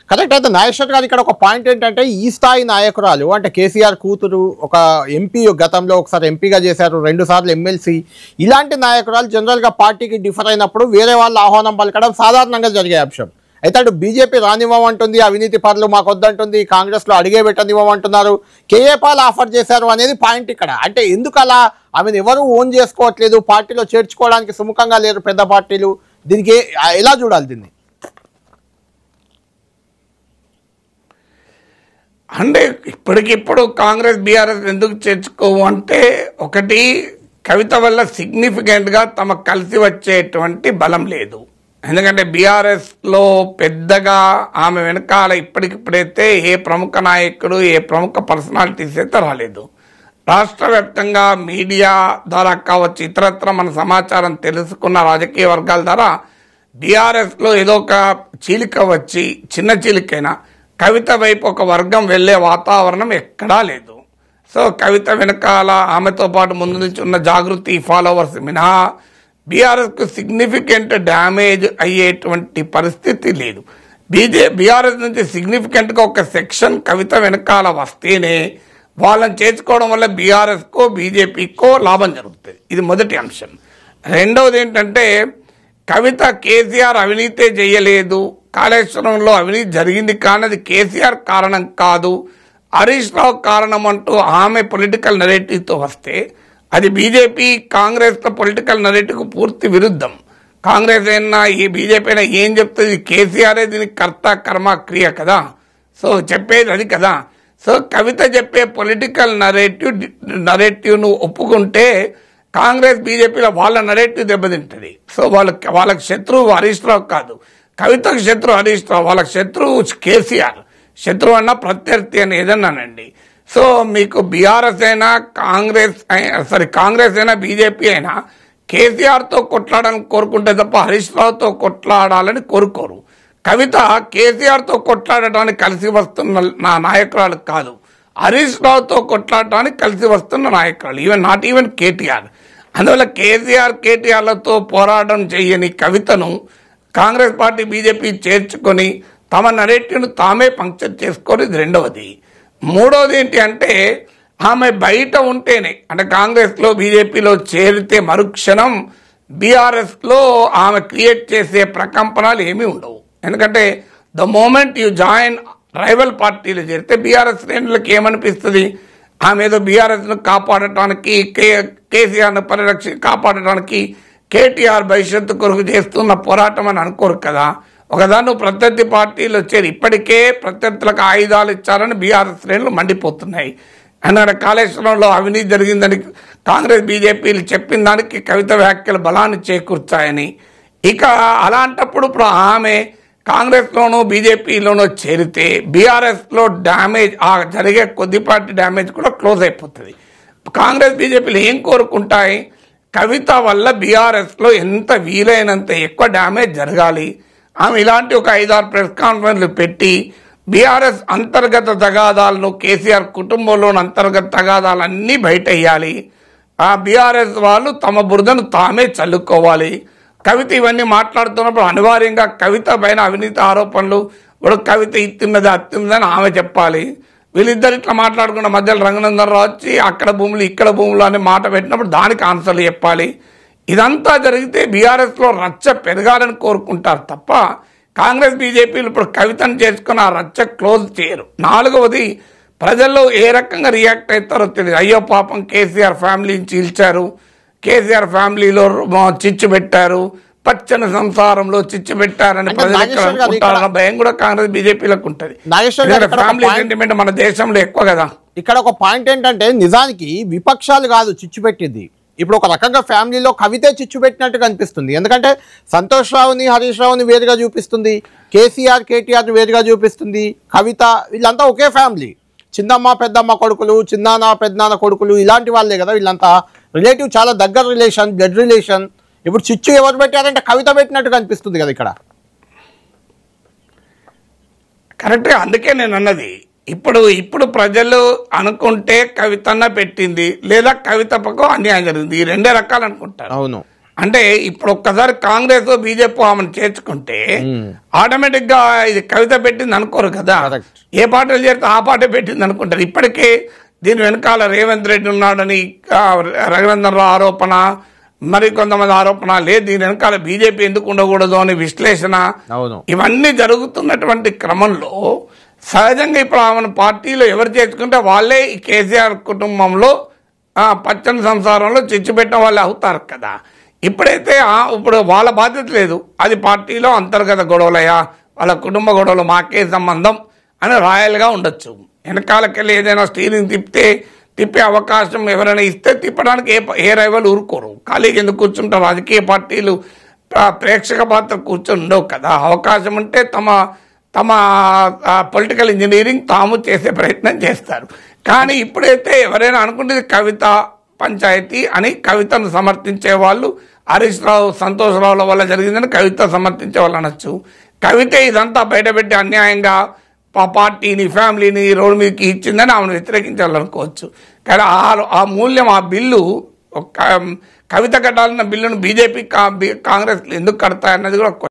Correct. అయితే నాగేశ్వర్ గారు ఇక్కడ ఒక పాయింట్ ఏంటంటే ఈ స్థాయి నాయకురాలు అంటే కేసీఆర్ కూతురు ఒక ఎంపీ, గతంలో ఒకసారి ఎంపీగా చేశారు, 2 సార్లు ఎమ్మెల్సీ, ఇలాంటి నాయకురాలు జనరల్గా పార్టీకి డిఫర్ అయినప్పుడు వేరే వాళ్ళు ఆహ్వానం పలకడం సాధారణంగా జరిగే అంశం. అయితే అటు బీజేపీ రానివ్వమంటుంది, అవినీతి పనులు మాకు వద్దంటుంది, కాంగ్రెస్లో అడిగే పెట్టనివ్వమంటున్నారు, కేఏ పాల్ ఆఫర్ చేశారు అనేది పాయింట్ ఇక్కడ. అంటే ఎందుకు అలా ఆమెను ఎవరు ఓన్ చేసుకోవట్లేదు, పార్టీలో చేర్చుకోవడానికి సుముఖంగా లేరు పెద్ద పార్టీలు, దీనికి ఎలా చూడాలి దీన్ని? అంటే ఇప్పటికిప్పుడు కాంగ్రెస్ బీఆర్ఎస్ ఎందుకు చేర్చుకోవు అంటే, ఒకటి కవిత వల్ల సిగ్నిఫికెంట్గా తమకు కలిసి వచ్చేటువంటి బలం లేదు. ఎందుకంటే బీఆర్ఎస్లో పెద్దగా ఆమె వెనకాల ఇప్పటికిప్పుడైతే ఏ ప్రముఖ నాయకుడు, ఏ ప్రముఖ పర్సనాలిటీస్ అయితే రాలేదు. రాష్ట్ర వ్యాప్తంగా మీడియా ద్వారా కావచ్చు, ఇతరత్ర మన సమాచారం తెలుసుకున్న రాజకీయ వర్గాల ద్వారా బీఆర్ఎస్లో ఏదో ఒక చీలిక వచ్చి, చిన్న చీలికైనా కవిత వైపు ఒక వర్గం వెళ్లే వాతావరణం ఎక్కడా లేదు. సో కవిత వెనకాల ఆమెతో పాటు ముందు నుంచి ఉన్న జాగృతి ఫాలోవర్స్ మినహా బీఆర్ఎస్కు సిగ్నిఫికెంట్ డ్యామేజ్ అయ్యేటువంటి పరిస్థితి లేదు. బీఆర్ఎస్ నుంచి సిగ్నిఫికెంట్గా ఒక సెక్షన్ కవిత వెనకాల వస్తేనే వాళ్ళని చేర్చుకోవడం వల్ల బీఆర్ఎస్కో బీజేపీకో లాభం జరుగుతుంది. ఇది మొదటి అంశం. రెండవది ఏంటంటే, కవిత కేసీఆర్ అవినీతే చేయలేదు, కాళేశ్వరంలో అవినీతి జరిగింది కానీ అది కేసీఆర్ కారణం కాదు, హరీష్ రావు కారణం అంటూ ఆమె పొలిటికల్ నెరేటివ్తో వస్తే అది బీజేపీ కాంగ్రెస్ పొలిటికల్ నెరేటివ్కు పూర్తి విరుద్ధం. కాంగ్రెస్ అయినా ఈ బీజేపీ అయినా ఏం చెప్తుంది, కేసీఆరే దీనికి కర్త కర్మ క్రియ కదా, సో చెప్పేది అది కదా. సో కవిత చెప్పే పొలిటికల్ నరేటివ్ను ఒప్పుకుంటే కాంగ్రెస్ బీజేపీలో వాళ్ళ నరేటివ్ దెబ్బతింటుంది. సో వాళ్ళకి శత్రువు హరీష్ రావు కాదు, కవితకు శత్రువు హరీష్ రావు, వాళ్ళకి శత్రువు కేసీఆర్. శత్రువు అన్నా ప్రత్యర్థి అని ఏదన్నానండి. సో మీకు బీఆర్ఎస్ అయినా కాంగ్రెస్ అయినా బీజేపీ అయినా కేసీఆర్తో కొట్లాడాలని కోరుకుంటే తప్ప హరీష్ రావుతో కొట్లాడాలని కోరుకోరు. కవిత కేసీఆర్తో కొట్లాడటానికి కలిసి వస్తున్న నా నాయకురాలు కాదు, హరీష్ రావుతో కొట్లాడటానికి కలిసి వస్తున్న నాయకురాలు, నాట్ ఈవెన్ కేటీఆర్. అందువల్ల కేటీఆర్లతో పోరాటం చేయని కవితను కాంగ్రెస్ పార్టీ బీజేపీ చేర్చుకొని తమ నరేటివ్ను తామే పంక్చర్ చేసుకొని, ఇది రెండవది. మూడవది ఏంటి అంటే, ఆమె బయట ఉంటేనే అంటే కాంగ్రెస్లో బీజేపీలో చేరితే మరుక్షణం బీఆర్ఎస్లో ఆమె క్రియేట్ చేసే ప్రకంపనలు ఏమీ ఉండవు. ఎందుకంటే the moment you join rival పార్టీలు చేరితే బీఆర్ఎస్ శ్రేణులకు ఏమనిపిస్తుంది, ఆమె ఏదో బీఆర్ఎస్ను కాపాడటానికి కేసీఆర్ను కాపాడటానికి కేటీఆర్ భవిష్యత్తు కొరకు చేస్తున్న పోరాటం అని అనుకోరు కదా. ఒకదాన్ని ప్రత్యర్థి పార్టీలు వచ్చారు, ఇప్పటికే ప్రత్యర్థులకు ఆయుధాలు ఇచ్చారని బీఆర్ఎస్ శ్రేణులు మండిపోతున్నాయి. ఎందుకంటే కాళేశ్వరంలో అవినీతి జరిగిందని కాంగ్రెస్ బీజేపీలు చెప్పిన దానికి కవిత వ్యాఖ్యలు బలాన్ని చేకూర్చాయని. ఇక అలాంటప్పుడు ఇప్పుడు ఆమె కాంగ్రెస్లోనూ బీజేపీలోనూ చేరితే బీఆర్ఎస్లో డ్యామేజ్, ఆ జరిగే కొద్దిపాటి డ్యామేజ్ కూడా క్లోజ్ అయిపోతుంది. కాంగ్రెస్ బీజేపీలు ఏం కోరుకుంటాయి, కవిత వల్ల బీఆర్ఎస్లో ఎంత వీలైనంత ఎక్కువ డ్యామేజ్ జరగాలి, ఆమె ఇలాంటి ఒక 5-6 ప్రెస్ కాన్ఫరెన్స్లు పెట్టి బీఆర్ఎస్ అంతర్గత తగాదాలను, కేసీఆర్ కుటుంబంలోని అంతర్గత తగాదాలన్నీ బయట వేయాలి, ఆ బీఆర్ఎస్ వాళ్ళు తమ బురదను తామే చల్లుకోవాలి. కవిత ఇవన్నీ మాట్లాడుతున్నప్పుడు అనివార్యంగా కవిత పైన అవినీతి ఆరోపణలు, ఇప్పుడు కవిత ఇత్తున్నది అత్తున్నదని ఆమె చెప్పాలి. వీళ్ళిద్దరు ఇట్లా మాట్లాడుకున్న మధ్యలో రఘునందన్ రావు వచ్చి అక్కడ భూములు ఇక్కడ భూములు అనే మాట పెట్టినప్పుడు దానికి ఆన్సర్లు చెప్పాలి. ఇదంతా జరిగితే బీఆర్ఎస్లో రచ్చ పెరగాలని కోరుకుంటారు తప్ప కాంగ్రెస్ బీజేపీలు ఇప్పుడు కవితను చేసుకుని ఆ రచ్చ క్లోజ్ చేయరు. నాలుగవది, ప్రజల్లో ఏ రకంగా రియాక్ట్ అవుతారో తెలియదు. అయ్యో పాపం కేసీఆర్ ఫ్యామిలీని చీల్చారు, కేసీఆర్ ఫ్యామిలీలో చిచ్చు పెట్టారు, పచ్చని సంసారంలో చిచ్చు పెట్టారని ప్రజలు అనుకుంటారన్న భయం కూడా కాంగ్రెస్ బీజేపీలకు ఉంటుంది. ఫ్యామిలీ సెంటిమెంట్ మన దేశంలో ఎక్కువ కదా. ఇక్కడ ఒక పాయింట్ ఏంటంటే, నిజానికి విపక్షాలు కాదు చిచ్చు పెట్టింది, ఇప్పుడు ఒక రకంగా ఫ్యామిలీలో కవితే చిచ్చు పెట్టినట్టుగా అనిపిస్తుంది. ఎందుకంటే సంతోష్ రావుని హరీష్ రావుని వేరుగా చూపిస్తుంది, కేసీఆర్ కేటీఆర్ని వేరుగా చూపిస్తుంది, కవిత వీళ్ళంతా ఒకే ఫ్యామిలీ, చిన్నమ్మ పెద్దమ్మ కొడుకులు, చిన్నాన్న పెద్దనాన్న కొడుకులు, ఇలాంటి వాళ్ళే కదా వీళ్ళంతా. రిలేటివ్ చాలా దగ్గర రిలేషన్, బ్లడ్ రిలేషన్. ఇప్పుడు చిచ్చు ఎవరు పెట్టారంటే కవిత పెట్టినట్టుగా అనిపిస్తుంది కదా ఇక్కడ. కరెక్ట్గా, అందుకే నేను అన్నది ఇప్పుడు ప్రజలు అనుకుంటే కవితన్న పెట్టింది లేదా కవితకు అన్యాయం జరిగింది, ఈ రెండే రకాలు అనుకుంటారు. అవును. అంటే ఇప్పుడు ఒక్కసారి కాంగ్రెస్ బీజేపీ ఆమెను చేర్చుకుంటే ఆటోమేటిక్ గా ఇది కవిత పెట్టింది అనుకోరు కదా. ఏ పార్టీలు చేరితే ఆ పార్టీ పెట్టింది అనుకుంటారు. ఇప్పటికే దీని వెనకాల రేవంత్ రెడ్డి ఉన్నాడని రఘునందన్ రావు ఆరోపణ, మరి కొంతమంది ఆరోపణ లేదు. దీని వెనకాల బీజేపీ ఎందుకు ఉండకూడదు అని విశ్లేషణ, ఇవన్నీ జరుగుతున్నటువంటి క్రమంలో సహజంగా ఇప్పుడు ఆమెను పార్టీలో ఎవరు చేర్చుకుంటే వాళ్ళే ఈ కేసీఆర్ కుటుంబంలో పచ్చని సంసారంలో చిచ్చు పెట్టిన వాళ్ళు అవుతారు కదా. ఇప్పుడైతే ఇప్పుడు వాళ్ళ బాధ్యత లేదు, అది పార్టీలో అంతర్గత గొడవలయ్యా, వాళ్ళ కుటుంబ గొడవలు మాకే సంబంధం అని రాయల్గా ఉండొచ్చు. వెనకాలకెళ్ళి ఏదైనా స్టీరింగ్ తిప్పే అవకాశం ఎవరైనా ఇస్తే తిప్పడానికి ఏ రైవల్ ఊరుకోరు. ఖాళీకి ఎందుకు కూర్చుంటారు? రాజకీయ పార్టీలు ప్రేక్షక పాత్ర కూర్చొని ఉండవు కదా. అవకాశం ఉంటే తమ పొలిటికల్ ఇంజనీరింగ్ తాము చేసే ప్రయత్నం చేస్తారు. కానీ ఇప్పుడైతే ఎవరైనా అనుకుంటే కవిత పంచాయతీ అని కవితను సమర్థించే వాళ్ళు హరీష్ రావు, సంతోష్ రావుల వల్ల జరిగిందని కవిత సమర్థించే వాళ్ళు అనొచ్చు. కవిత ఇదంతా బయటపెట్టి అన్యాయంగా పార్టీని, ఫ్యామిలీని రోడ్డు మీదకి ఇచ్చిందని ఆమెను వ్యతిరేకించాలనుకోవచ్చు. కానీ ఆ మూల్యం, ఆ బిల్లు, కవిత కట్టాలన్న బిల్లును బీజేపీ కాంగ్రెస్ ఎందుకు కడతాయన్నది కూడా